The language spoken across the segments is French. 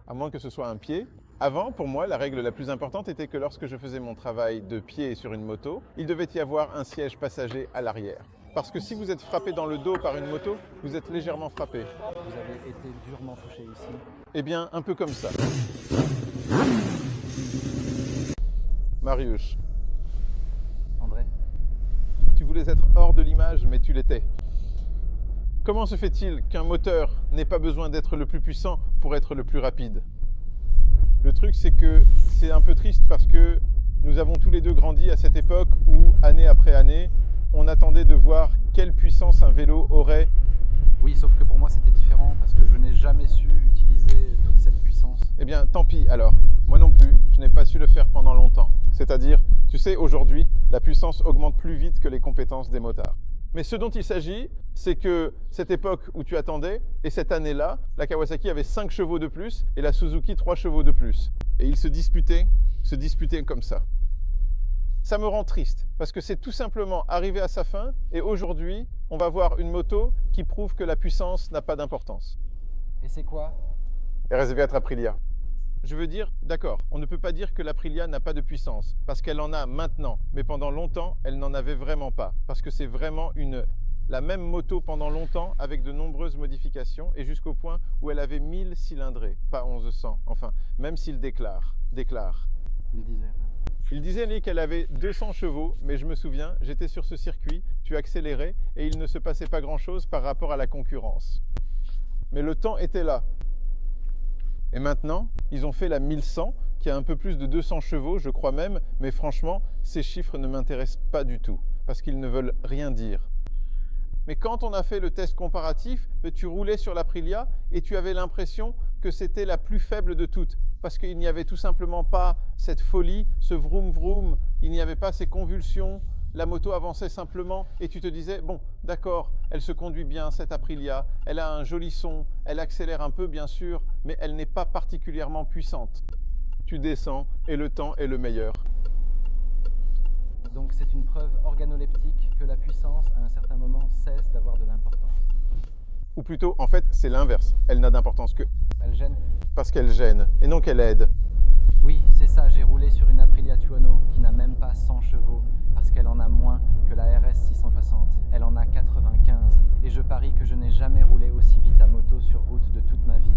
à moins que ce soit un pied. Avant, pour moi, la règle la plus importante était que lorsque je faisais mon travail de pied sur une moto, il devait y avoir un siège passager à l'arrière. Parce que si vous êtes frappé dans le dos par une moto, vous êtes légèrement frappé. Vous avez été durement touché ici. Eh bien, un peu comme ça. Marius, André, tu voulais être hors de l'image, mais tu l'étais. Comment se fait-il qu'un moteur n'ait pas besoin d'être le plus puissant pour être le plus rapide? Le truc, c'est que c'est un peu triste parce que nous avons tous les deux grandi à cette époque où, année après année, on attendait de voir quelle puissance un vélo aurait. oui, sauf que pour moi c'était différent parce que je n'ai jamais su utiliser toute cette puissance. Eh bien, tant pis alors. Moi non plus, je n'ai pas su le faire pendant longtemps. C'est-à-dire, tu sais, aujourd'hui, la puissance augmente plus vite que les compétences des motards. Mais ce dont il s'agit, c'est que cette époque où tu attendais, et cette année-là, la Kawasaki avait 5 chevaux de plus et la Suzuki 3 chevaux de plus. Et ils se disputaient comme ça. Ça me rend triste, parce que c'est tout simplement arrivé à sa fin, et aujourd'hui, on va voir une moto qui prouve que la puissance n'a pas d'importance. Et c'est quoi? RSV4 Aprilia. Je veux dire, d'accord, on ne peut pas dire que l'Aprilia n'a pas de puissance, parce qu'elle en a maintenant, mais pendant longtemps, elle n'en avait vraiment pas, parce que c'est vraiment la même moto pendant longtemps, avec de nombreuses modifications, et jusqu'au point où elle avait 1000 cylindrées, pas 1100, enfin, même s'il déclare. Il disait. Il disait, lui, qu'elle avait 200 chevaux, mais je me souviens, j'étais sur ce circuit, tu accélérais, et il ne se passait pas grand-chose par rapport à la concurrence. Mais le temps était là. Et maintenant, ils ont fait la 1100, qui a un peu plus de 200 chevaux, je crois même, mais franchement, ces chiffres ne m'intéressent pas du tout, parce qu'ils ne veulent rien dire. Mais quand on a fait le test comparatif, tu roulais sur l'Aprilia et tu avais l'impression que c'était la plus faible de toutes, parce qu'il n'y avait tout simplement pas cette folie, ce vroom vroom, il n'y avait pas ces convulsions, la moto avançait simplement et tu te disais, bon, d'accord, elle se conduit bien, cette Aprilia, elle a un joli son, elle accélère un peu bien sûr, mais elle n'est pas particulièrement puissante. Tu descends et le temps est le meilleur. Donc c'est une preuve organoleptique que la puissance, à un certain moment, cesse d'avoir de l'importance. Ou plutôt, en fait, c'est l'inverse. Elle n'a d'importance que Elle gêne? parce qu'elle gêne et non qu'elle aide. Oui, c'est ça, j'ai roulé sur une Aprilia Tuono qui n'a même pas 100 chevaux, parce qu'elle en a moins que la RS 660. Elle en a 95, et je parie que je n'ai jamais roulé aussi vite à moto sur route de toute ma vie.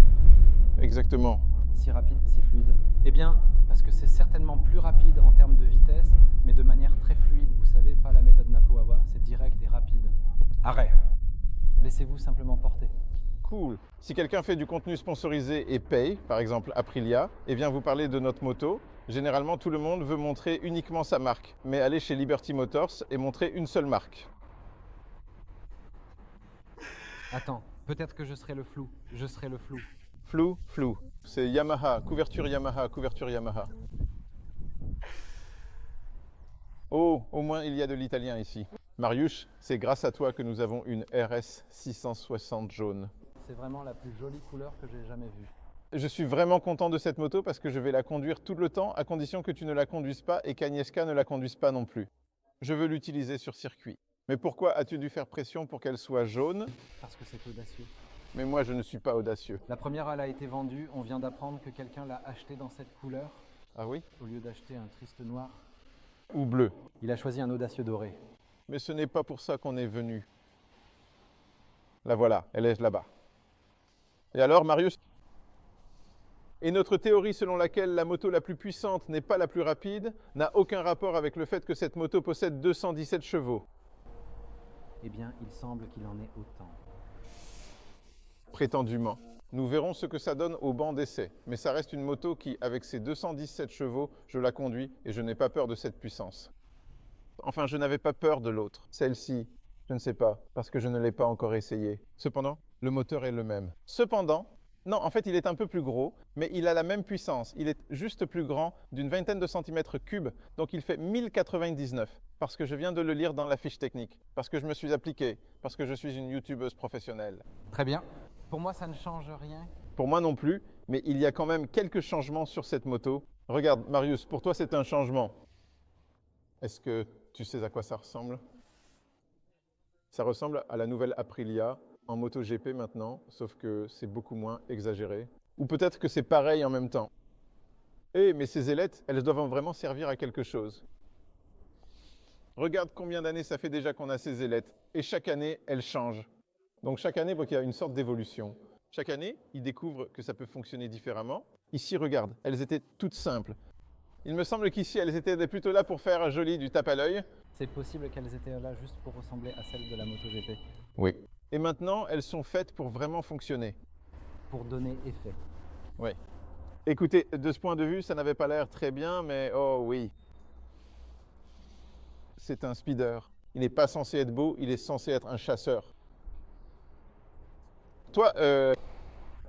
Exactement. Si rapide, si fluide. Eh bien, parce que c'est certainement plus rapide en termes de vitesse, mais de manière très fluide. Vous savez, pas la méthode Napo-Awa, c'est direct et rapide. Arrêt. Laissez-vous simplement porter. Cool. Si quelqu'un fait du contenu sponsorisé et paye, par exemple Aprilia, et vient vous parler de notre moto, généralement tout le monde veut montrer uniquement sa marque. Mais allez chez Liberty Motors et montrer une seule marque. Attends, peut-être que je serai le flou. Je serai le flou. Flou. C'est Yamaha, couverture Yamaha, couverture Yamaha. Oh, au moins il y a de l'italien ici. Marius, c'est grâce à toi que nous avons une RS 660 jaune. C'est vraiment la plus jolie couleur que j'ai jamais vue. Je suis vraiment content de cette moto parce que je vais la conduire tout le temps à condition que tu ne la conduises pas et qu'Agnieszka ne la conduise pas non plus. Je veux l'utiliser sur circuit. Mais pourquoi as-tu dû faire pression pour qu'elle soit jaune? Parce que c'est audacieux. Mais moi je ne suis pas audacieux. La première, elle a été vendue. On vient d'apprendre que quelqu'un l'a achetée dans cette couleur, Ah oui? au lieu d'acheter un triste noir. Ou bleu. Il a choisi un audacieux doré. Mais ce n'est pas pour ça qu'on est venu. La voilà, elle est là-bas. Et alors, Marius? Et notre théorie selon laquelle la moto la plus puissante n'est pas la plus rapide n'a aucun rapport avec le fait que cette moto possède 217 chevaux. Eh bien, il semble qu'il en ait autant. Prétendument. Nous verrons ce que ça donne au banc d'essai. Mais ça reste une moto qui, avec ses 217 chevaux, je la conduis et je n'ai pas peur de cette puissance. Enfin, je n'avais pas peur de l'autre. Celle-ci, je ne sais pas, parce que je ne l'ai pas encore essayé. Cependant, le moteur est le même. Cependant, non, en fait, il est un peu plus gros, mais il a la même puissance. Il est juste plus grand, d'une vingtaine de centimètres cubes, donc il fait 1099, parce que je viens de le lire dans la fiche technique, parce que je me suis appliqué, parce que je suis une youtubeuse professionnelle. Très bien. Pour moi, ça ne change rien. Pour moi non plus, mais il y a quand même quelques changements sur cette moto. Regarde, Marius, pour toi, c'est un changement. Est-ce que tu sais à quoi ça ressemble? Ça ressemble à la nouvelle Aprilia en MotoGP maintenant, sauf que c'est beaucoup moins exagéré. Ou peut-être que c'est pareil en même temps. Eh, mais ces ailettes, elles doivent vraiment servir à quelque chose. Regarde combien d'années ça fait déjà qu'on a ces ailettes. Et chaque année, elles changent. Donc chaque année, il y a une sorte d'évolution. Chaque année, ils découvrent que ça peut fonctionner différemment. Ici, regarde, elles étaient toutes simples. Il me semble qu'ici, elles étaient plutôt là pour faire joli du tape à l'œil. C'est possible qu'elles étaient là juste pour ressembler à celles de la MotoGP. Oui. Et maintenant, elles sont faites pour vraiment fonctionner. Pour donner effet. Oui. Écoutez, de ce point de vue, ça n'avait pas l'air très bien, mais oh oui. C'est un speeder. Il n'est pas censé être beau, il est censé être un chasseur. Toi,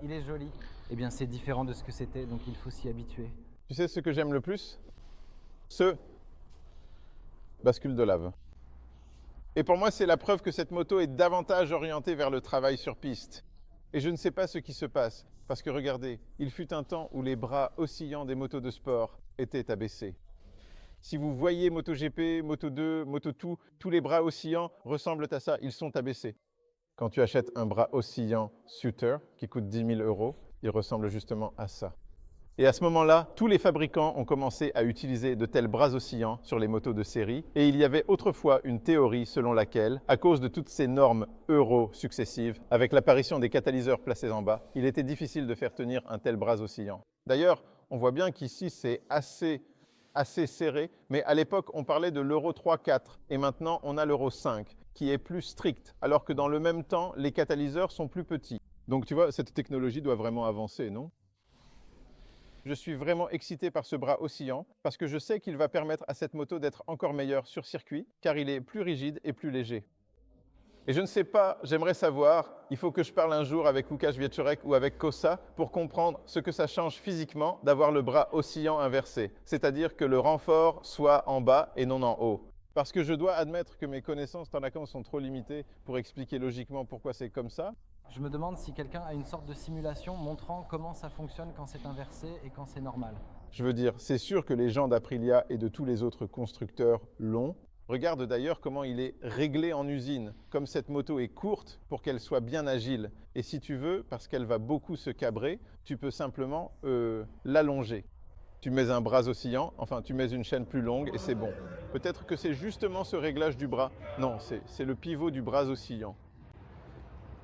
Il est joli. Eh bien, c'est différent de ce que c'était, donc il faut s'y habituer. tu sais ce que j'aime le plus? Ce bascule de lave. Et pour moi, c'est la preuve que cette moto est davantage orientée vers le travail sur piste. Et je ne sais pas ce qui se passe, parce que regardez, il fut un temps où les bras oscillants des motos de sport étaient abaissés. Si vous voyez MotoGP, Moto2, Moto2, tous les bras oscillants ressemblent à ça, ils sont abaissés. Quand tu achètes un bras oscillant Suter qui coûte 10 000 €, il ressemble justement à ça. Et à ce moment-là, tous les fabricants ont commencé à utiliser de tels bras oscillants sur les motos de série. Et il y avait autrefois une théorie selon laquelle, à cause de toutes ces normes euro successives, avec l'apparition des catalyseurs placés en bas, il était difficile de faire tenir un tel bras oscillant. D'ailleurs, on voit bien qu'ici c'est assez serré, mais à l'époque on parlait de l'Euro 3-4 et maintenant on a l'Euro 5 qui est plus strict, alors que dans le même temps les catalyseurs sont plus petits. Donc tu vois, cette technologie doit vraiment avancer, non? Je suis vraiment excité par ce bras oscillant parce que je sais qu'il va permettre à cette moto d'être encore meilleure sur circuit car il est plus rigide et plus léger. Et je ne sais pas, j'aimerais savoir, il faut que je parle un jour avec Łukasz Wieczorek ou avec Kosa pour comprendre ce que ça change physiquement d'avoir le bras oscillant inversé, c'est-à-dire que le renfort soit en bas et non en haut. Parce que je dois admettre que mes connaissances en Lacan sont trop limitées pour expliquer logiquement pourquoi c'est comme ça. Je me demande si quelqu'un a une sorte de simulation montrant comment ça fonctionne quand c'est inversé et quand c'est normal. Je veux dire, c'est sûr que les gens d'Aprilia et de tous les autres constructeurs l'ont. Regarde d'ailleurs comment il est réglé en usine. Comme cette moto est courte pour qu'elle soit bien agile. Et si tu veux, parce qu'elle va beaucoup se cabrer, tu peux simplement l'allonger. Tu mets un bras oscillant, enfin tu mets une chaîne plus longue et c'est bon. Peut-être que c'est justement ce réglage du bras. Non, c'est le pivot du bras oscillant.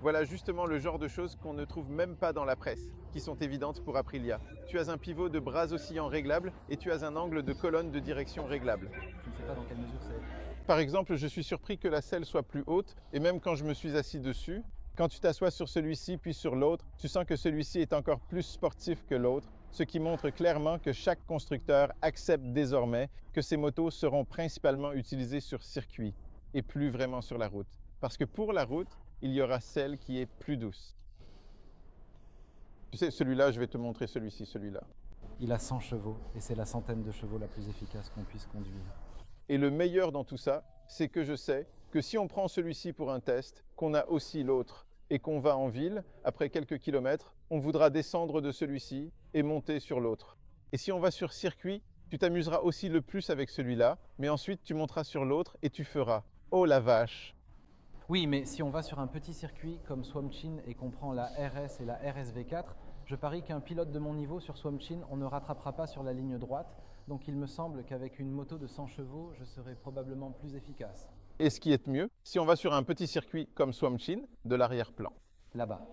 Voilà justement le genre de choses qu'on ne trouve même pas dans la presse, qui sont évidentes pour Aprilia. Tu as un pivot de bras oscillant réglable et tu as un angle de colonne de direction réglable. Je ne sais pas dans quelle mesure c'est. Par exemple, je suis surpris que la selle soit plus haute et même quand je me suis assis dessus, quand tu t'assois sur celui-ci puis sur l'autre, tu sens que celui-ci est encore plus sportif que l'autre, ce qui montre clairement que chaque constructeur accepte désormais que ces motos seront principalement utilisées sur circuit et plus vraiment sur la route. Parce que pour la route, il y aura celle qui est plus douce. Tu sais, celui-là, je vais te montrer celui-ci, celui-là. Il a 100 chevaux et c'est la centaine de chevaux la plus efficace qu'on puisse conduire. Et le meilleur dans tout ça, c'est que je sais que si on prend celui-ci pour un test, qu'on a aussi l'autre et qu'on va en ville, après quelques kilomètres, on voudra descendre de celui-ci et monter sur l'autre. Et si on va sur circuit, tu t'amuseras aussi le plus avec celui-là, mais ensuite tu monteras sur l'autre et tu feras « Oh la vache !» Oui, mais si on va sur un petit circuit comme Swamchin et qu'on prend la RS et la RSV4, je parie qu'un pilote de mon niveau sur Swamchin, on ne rattrapera pas sur la ligne droite. Donc il me semble qu'avec une moto de 100 chevaux, je serai probablement plus efficace. Et ce qui est mieux, si on va sur un petit circuit comme Swamchin, de l'arrière-plan. Là-bas.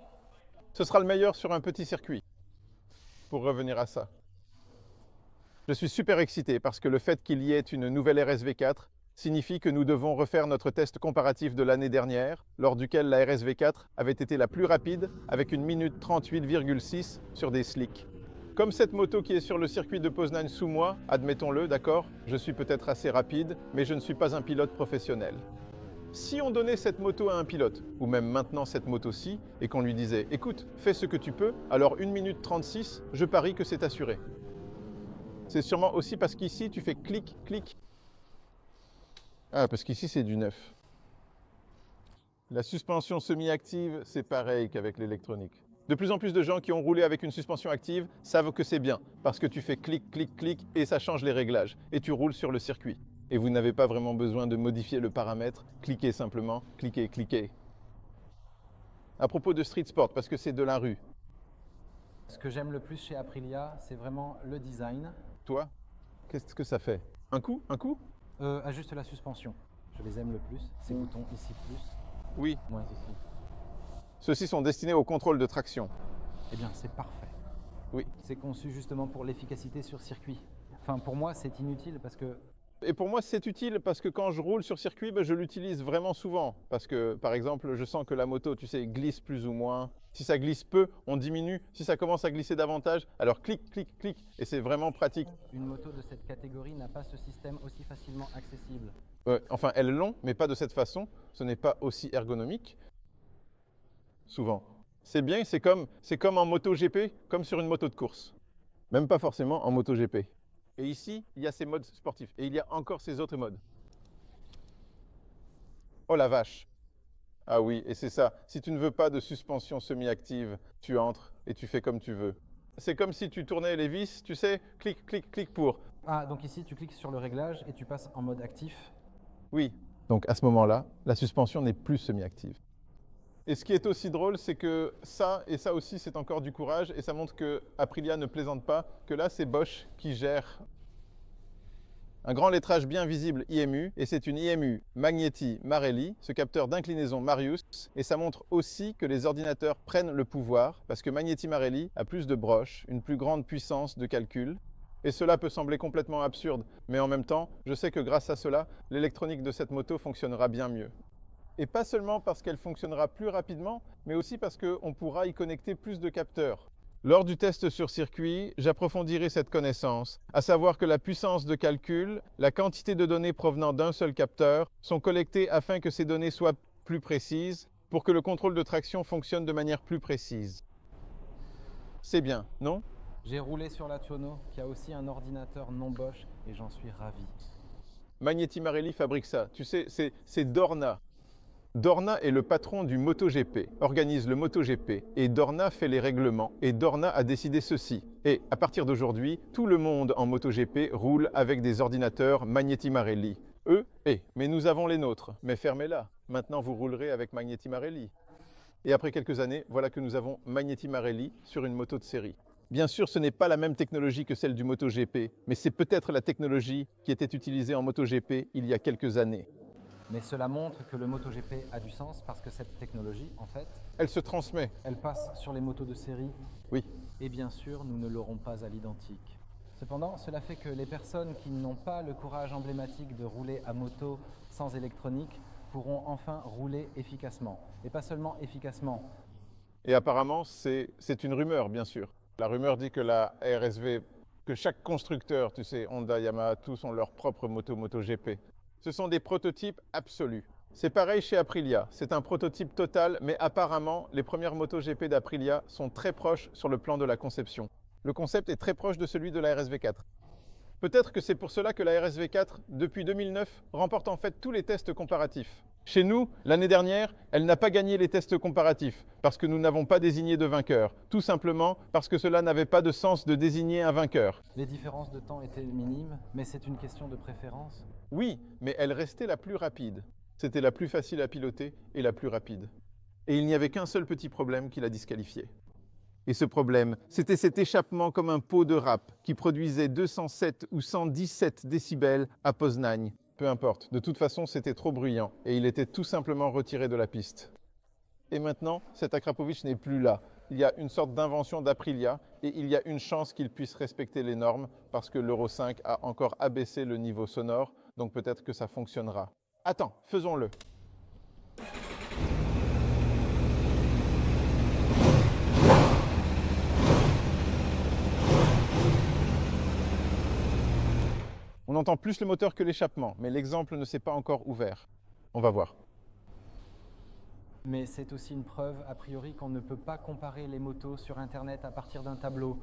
Ce sera le meilleur sur un petit circuit, pour revenir à ça. Je suis super excité parce que le fait qu'il y ait une nouvelle RSV4 signifie que nous devons refaire notre test comparatif de l'année dernière, lors duquel la RSV4 avait été la plus rapide avec 1 minute 38,6 sur des slicks. Comme cette moto qui est sur le circuit de Poznań sous moi, admettons-le, d'accord, je suis peut-être assez rapide, mais je ne suis pas un pilote professionnel. Si on donnait cette moto à un pilote, ou même maintenant cette moto-ci, et qu'on lui disait « Écoute, fais ce que tu peux, alors 1 minute 36, je parie que c'est assuré. » C'est sûrement aussi parce qu'ici, tu fais clic, clic. Ah, parce qu'ici, c'est du neuf. La suspension semi-active, c'est pareil qu'avec l'électronique. De plus en plus de gens qui ont roulé avec une suspension active savent que c'est bien, parce que tu fais clic, clic, clic, et ça change les réglages, et tu roules sur le circuit. Et vous n'avez pas vraiment besoin de modifier le paramètre, cliquez simplement, cliquez, cliquez. À propos de street sport, parce que c'est de la rue. Ce que j'aime le plus chez Aprilia, c'est vraiment le design. Toi, qu'est-ce que ça fait? Un coup? Un coup? Ajuste la suspension. Je les aime le plus. Ces boutons ici plus, Oui. moins ici. Ceux-ci sont destinés au contrôle de traction. Eh bien, c'est parfait. Oui. C'est conçu justement pour l'efficacité sur circuit. Enfin, pour moi, c'est inutile parce que Et pour moi, c'est utile parce que quand je roule sur circuit, je l'utilise vraiment souvent. Parce que, par exemple, je sens que la moto, tu sais, glisse plus ou moins. Si ça glisse peu, on diminue. Si ça commence à glisser davantage, alors clic, clic, clic. Et c'est vraiment pratique. une moto de cette catégorie n'a pas ce système aussi facilement accessible. Enfin, elles l'ont, mais pas de cette façon. Ce n'est pas aussi ergonomique. Souvent. C'est bien, c'est comme en moto GP, comme sur une moto de course. Même pas forcément en moto GP. Et ici, il y a ces modes sportifs. Et il y a encore ces autres modes. Oh la vache! Ah oui, et c'est ça. Si tu ne veux pas de suspension semi-active, tu entres et tu fais comme tu veux. C'est comme si tu tournais les vis, tu sais, clic, clic, clic pour. Ah, donc ici, tu cliques sur le réglage et tu passes en mode actif. Oui. Donc à ce moment-là, la suspension n'est plus semi-active. Et ce qui est aussi drôle, c'est que ça, et ça aussi, c'est encore du courage, et ça montre que Aprilia ne plaisante pas, que là, c'est Bosch qui gère un grand lettrage bien visible IMU, et c'est une IMU Magneti Marelli, ce capteur d'inclinaison Marius, et ça montre aussi que les ordinateurs prennent le pouvoir, parce que Magneti Marelli a plus de broches, une plus grande puissance de calcul, et cela peut sembler complètement absurde, mais en même temps, je sais que grâce à cela, l'électronique de cette moto fonctionnera bien mieux. Et pas seulement parce qu'elle fonctionnera plus rapidement, mais aussi parce qu'on pourra y connecter plus de capteurs. Lors du test sur circuit, j'approfondirai cette connaissance, à savoir que la puissance de calcul, la quantité de données provenant d'un seul capteur sont collectées afin que ces données soient plus précises, pour que le contrôle de traction fonctionne de manière plus précise. C'est bien, non? J'ai roulé sur la Tuono, qui a aussi un ordinateur non Bosch, et j'en suis ravi. Magneti Marelli fabrique ça. Tu sais, c'est Dorna. Dorna est le patron du MotoGP, organise le MotoGP, et Dorna fait les règlements, et Dorna a décidé ceci. Et à partir d'aujourd'hui, tout le monde en MotoGP roule avec des ordinateurs Magneti Marelli. Mais nous avons les nôtres. Mais fermez-la. Maintenant, vous roulerez avec Magneti Marelli. Et après quelques années, voilà que nous avons Magneti Marelli sur une moto de série. Bien sûr, ce n'est pas la même technologie que celle du MotoGP, mais c'est peut-être la technologie qui était utilisée en MotoGP il y a quelques années. Mais cela montre que le MotoGP a du sens parce que cette technologie, en fait, Elle se transmet. elle passe sur les motos de série. Oui. Et bien sûr, nous ne l'aurons pas à l'identique. Cependant, cela fait que les personnes qui n'ont pas le courage emblématique de rouler à moto sans électronique pourront enfin rouler efficacement. Et pas seulement efficacement. Et apparemment, c'est une rumeur, bien sûr. La rumeur dit que la RSV, que chaque constructeur, tu sais, Honda, Yamaha, tous ont leur propre moto MotoGP. Ce sont des prototypes absolus. C'est pareil chez Aprilia, c'est un prototype total, mais apparemment, les premières MotoGP d'Aprilia sont très proches sur le plan de la conception. Le concept est très proche de celui de la RSV4. Peut-être que c'est pour cela que la RSV4, depuis 2009, remporte en fait tous les tests comparatifs. Chez nous, l'année dernière, elle n'a pas gagné les tests comparatifs, parce que nous n'avons pas désigné de vainqueur. Tout simplement parce que cela n'avait pas de sens de désigner un vainqueur. Les différences de temps étaient minimes, mais c'est une question de préférence. Oui, mais elle restait la plus rapide. C'était la plus facile à piloter et la plus rapide. Et il n'y avait qu'un seul petit problème qui la disqualifiait. Et ce problème, c'était cet échappement comme un pot de râpe qui produisait 207 ou 117 décibels à Poznań. Peu importe, de toute façon c'était trop bruyant et il était tout simplement retiré de la piste. Et maintenant, cet Akrapovic n'est plus là. Il y a une sorte d'invention d'Aprilia et il y a une chance qu'il puisse respecter les normes parce que l'Euro 5 a encore abaissé le niveau sonore, donc peut-être que ça fonctionnera. Attends, faisons-le. On entend plus le moteur que l'échappement, mais l'exemple ne s'est pas encore ouvert. On va voir. Mais c'est aussi une preuve, a priori, qu'on ne peut pas comparer les motos sur Internet à partir d'un tableau.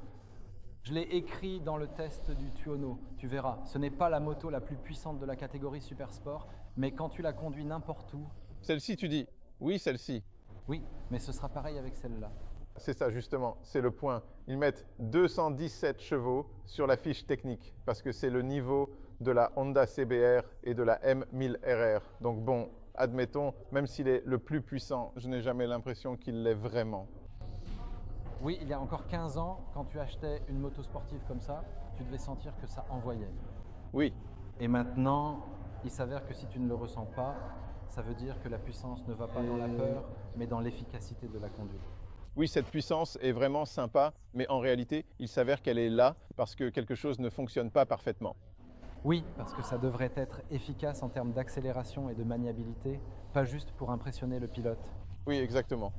Je l'ai écrit dans le test du Tuono, tu verras. Ce n'est pas la moto la plus puissante de la catégorie Super Sport, mais quand tu la conduis n'importe où... Celle-ci, tu dis? Oui, celle-ci. Oui, mais ce sera pareil avec celle-là. C'est ça justement, c'est le point. Ils mettent 217 chevaux sur la fiche technique parce que c'est le niveau de la Honda CBR et de la M1000RR. Donc bon, admettons, même s'il est le plus puissant, je n'ai jamais l'impression qu'il l'est vraiment. Oui, il y a encore 15 ans, quand tu achetais une moto sportive comme ça, tu devais sentir que ça envoyait. Oui, Et maintenant, il s'avère que si tu ne le ressens pas, ça veut dire que la puissance ne va pas dans la peur, mais dans l'efficacité de la conduite. oui, cette puissance est vraiment sympa, mais en réalité, il s'avère qu'elle est là parce que quelque chose ne fonctionne pas parfaitement. Oui, parce que ça devrait être efficace en termes d'accélération et de maniabilité, pas juste pour impressionner le pilote. Oui, exactement.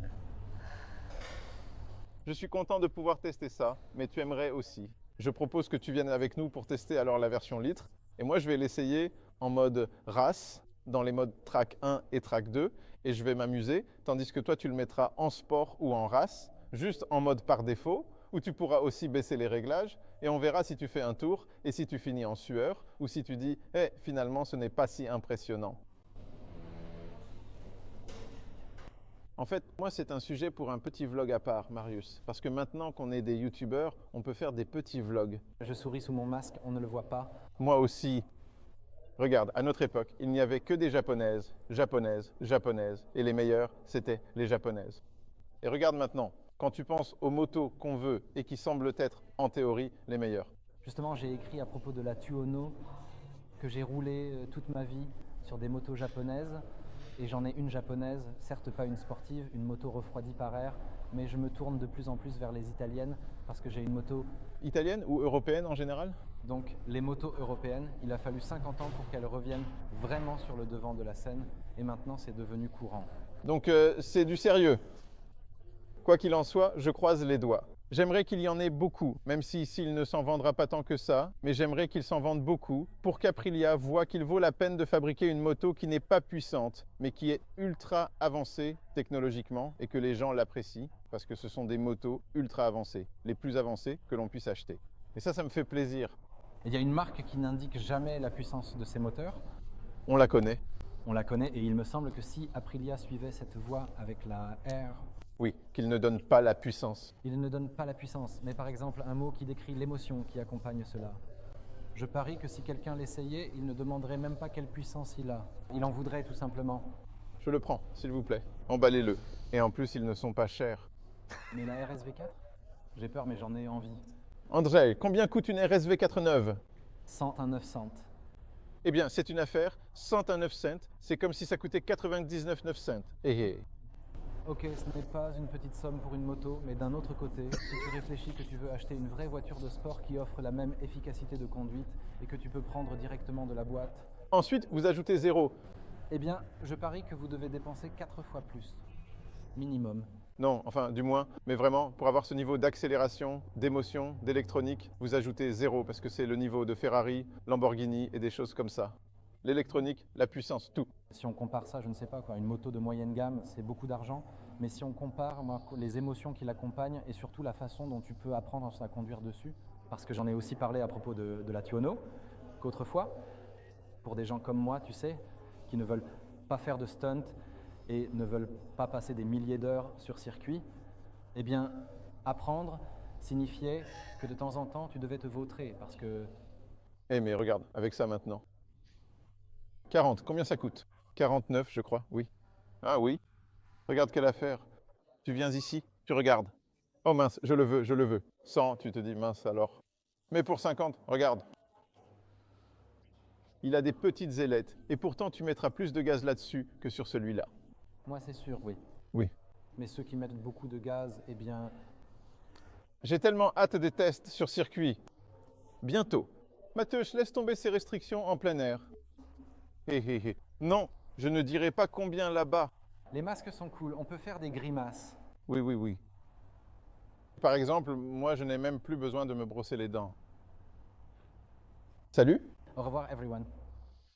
Je suis content de pouvoir tester ça, mais tu aimerais aussi. Je propose que tu viennes avec nous pour tester alors la version litre. Et moi, je vais l'essayer en mode race, dans les modes track 1 et track 2, et je vais m'amuser, tandis que toi, tu le mettras en sport ou en race, juste en mode par défaut, où tu pourras aussi baisser les réglages, et on verra si tu fais un tour, et si tu finis en sueur, ou si tu dis, finalement, ce n'est pas si impressionnant. En fait, moi, c'est un sujet pour un petit vlog à part, Marius. Parce que maintenant qu'on est des youtubeurs, on peut faire des petits vlogs. Je souris sous mon masque, on ne le voit pas. Moi aussi. Regarde, à notre époque, il n'y avait que des japonaises, japonaises, japonaises. Et les meilleures, c'était les japonaises. Et regarde maintenant, quand tu penses aux motos qu'on veut et qui semblent être, en théorie, les meilleures. Justement, j'ai écrit à propos de la Tuono, que j'ai roulé toute ma vie sur des motos japonaises. Et j'en ai une japonaise, certes pas une sportive, une moto refroidie par air, mais je me tourne de plus en plus vers les italiennes parce que j'ai une moto. Italienne ou européenne en général? Donc les motos européennes, il a fallu 50 ans pour qu'elles reviennent vraiment sur le devant de la scène et maintenant c'est devenu courant. Donc c'est du sérieux. Quoi qu'il en soit, je croise les doigts. J'aimerais qu'il y en ait beaucoup, même si ici il ne s'en vendra pas tant que ça, mais j'aimerais qu'il s'en vende beaucoup pour qu'Aprilia voit qu'il vaut la peine de fabriquer une moto qui n'est pas puissante, mais qui est ultra avancée technologiquement et que les gens l'apprécient parce que ce sont des motos ultra avancées, les plus avancées que l'on puisse acheter. Et ça me fait plaisir. Il y a une marque qui n'indique jamais la puissance de ses moteurs. On la connaît. On la connaît et il me semble que si Aprilia suivait cette voie avec la R, oui, qu'il ne donne pas la puissance. Il ne donne pas la puissance, mais par exemple un mot qui décrit l'émotion qui accompagne cela. Je parie que si quelqu'un l'essayait, il ne demanderait même pas quelle puissance il a. Il en voudrait tout simplement. Je le prends, s'il vous plaît. Emballez-le. Et en plus, ils ne sont pas chers. Mais la RSV4 ? J'ai peur, mais j'en ai envie. André, combien coûte une RSV4 neuve ? 109 cents. Eh bien, c'est une affaire. 109 cents, c'est comme si ça coûtait 99 cents. Ok, ce n'est pas une petite somme pour une moto, mais d'un autre côté, si tu réfléchis que tu veux acheter une vraie voiture de sport qui offre la même efficacité de conduite et que tu peux prendre directement de la boîte. Ensuite, vous ajoutez 0. Eh bien, je parie que vous devez dépenser 4 fois plus. Minimum. Non, enfin, du moins, mais vraiment, pour avoir ce niveau d'accélération, d'émotion, d'électronique, vous ajoutez 0 parce que c'est le niveau de Ferrari, Lamborghini et des choses comme ça. L'électronique, la puissance, tout. Si on compare ça, je ne sais pas quoi, une moto de moyenne gamme, c'est beaucoup d'argent. Mais si on compare les émotions qui l'accompagnent et surtout la façon dont tu peux apprendre à conduire dessus, parce que j'en ai aussi parlé à propos de la Tuono, qu'autrefois, pour des gens comme moi, tu sais, qui ne veulent pas faire de stunt et ne veulent pas passer des milliers d'heures sur circuit, eh bien, apprendre signifiait que de temps en temps, tu devais te vautrer parce que... Eh mais regarde, avec ça maintenant. 40, combien ça coûte? 49, je crois, oui. Ah oui. Regarde quelle affaire. Tu viens ici, tu regardes. Oh mince, je le veux, je le veux. 100, tu te dis mince alors. Mais pour 50, regarde. Il a des petites ailettes et pourtant tu mettras plus de gaz là-dessus que sur celui-là. Moi, c'est sûr, oui. Oui. Mais ceux qui mettent beaucoup de gaz, eh bien... J'ai tellement hâte des tests sur circuit. Bientôt. Mateusz, laisse tomber ces restrictions en plein air. Hé hé hé. Non, je ne dirai pas combien là-bas. Les masques sont cool, on peut faire des grimaces. Oui, oui, oui. Par exemple, moi, je n'ai même plus besoin de me brosser les dents. Salut. Au revoir, everyone.